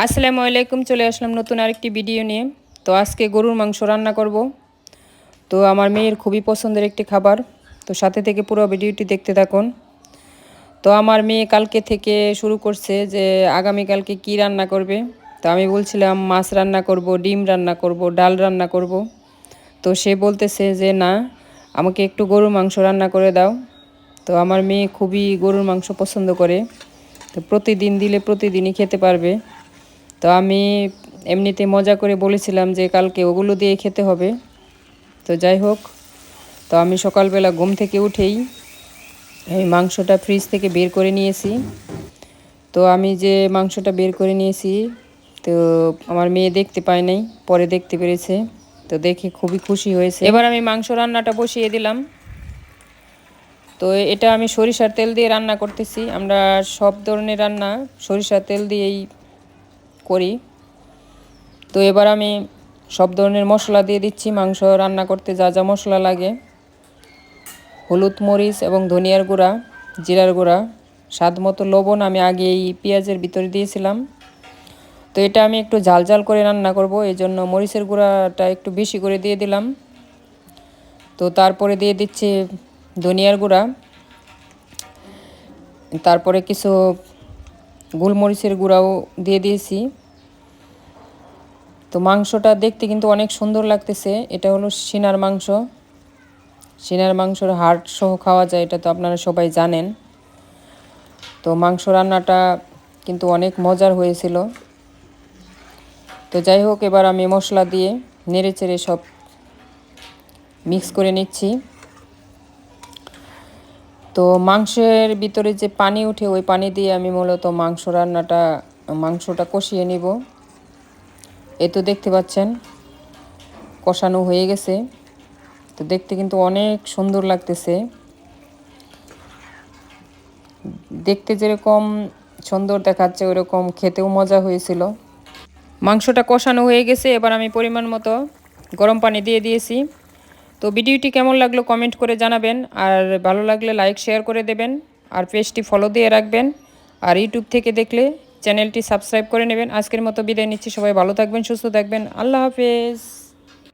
আসসালামু আলাইকুম। চলে আসলাম নতুন আরেকটি ভিডিও নিয়ে। তো আজকে গরুর মাংস রান্না করব। তো আমার মেয়ের খুবই পছন্দের একটি খাবার। তো সাথে থেকে পুরো ভিডিওটি দেখতে থাকুন। তো আমার মেয়ে কালকে থেকে শুরু করছে যে আগামীকালকে কি রান্না করবে। তো আমি বলছিলাম মাছ রান্না করব, ডিম রান্না করব, ডাল রান্না করব। তো সে বলতেছে যে না, আমাকে একটু গরুর মাংস রান্না করে দাও। তো আমার মেয়ে খুবই গরুর মাংস পছন্দ করে। তো প্রতিদিন দিলে প্রতিদিনই খেতে পারবে। তো আমি এমনিতে মজা করে বলেছিলাম যে কালকে ওগুলো দিয়ে খেতে হবে। তো যাই হোক, তো আমি সকালবেলা ঘুম থেকে উঠেই এই মাংসটা ফ্রিজ থেকে বের করে নিয়েছি। তো আমি যে মাংসটা বের করে নিয়েছি, তো আমার মেয়ে দেখতে পায় নাই, পরে দেখতে পেরেছে। তো দেখে খুবই খুশি হয়েছে। এবার আমি মাংস রান্নাটা বসিয়ে দিলাম। তো এটা আমি সরিষার তেল দিয়ে রান্না করতেছি। আমরা সব ধরনের রান্না সরিষার তেল দিয়েই করি। তো এবার আমি সব ধরনের মশলা দিয়ে দিচ্ছি। মাংস রান্না করতে যা যা মশলা লাগে: হলুদ, মরিচ এবং ধনিয়ার গুঁড়া, জিরার গুঁড়া, স্বাদ মতো লবণ আমি আগে এই পেঁয়াজের ভিতরে দিয়েছিলাম। তো এটা আমি একটু ঝাল ঝাল করে রান্না করব, এই জন্য মরিচের গুঁড়াটা একটু বেশি করে দিয়ে দিলাম। তো তারপরে দিয়ে দিচ্ছি ধনিয়ার গুঁড়া, তারপরে কিছু গোলমরিচের গুঁড়াও দিয়ে দিয়েছি। তো মাংসটা দেখতে কিন্তু অনেক সুন্দর লাগতেছে। এটা হলো সিনার মাংস। সিনার মাংসর হাড় সহ খাওয়া যায়, এটা তো আপনারা সবাই জানেন। তো মাংস রান্নাটা কিন্তু অনেক মজার হয়েছিল। তো যাই হোক, এবার আমি মশলা দিয়ে নেড়ে চেড়ে সব মিক্স করে নিচ্ছি। তো মাংসের ভিতরে যে পানি উঠে, ওই পানি দিয়ে আমি মূলত মাংসটা কষিয়ে নিব। এ তো দেখতে পাচ্ছেন কষানো হয়ে গেছে। তো দেখতে কিন্তু অনেক সুন্দর লাগতেছে। দেখতে যেরকম সুন্দর দেখাচ্ছে, ওইরকম খেতেও মজা হয়েছিল। মাংসটা কষানো হয়ে গেছে। এবার আমি পরিমাণ মতো গরম পানি দিয়ে দিয়েছি। তো ভিডিওটি কেমন লাগলো কমেন্ট করে জানাবেন, আর ভালো লাগলে লাইক শেয়ার করে দেবেন, আর পেজটি ফলো দিয়ে রাখবেন, আর ইউটিউব থেকে দেখলে চ্যানেলটি সাবস্ক্রাইব করে নেবেন। আজকের মতো বিদায় নিচ্ছি। সবাই ভালো থাকবেন, সুস্থ থাকবেন। আল্লাহ হাফেজ।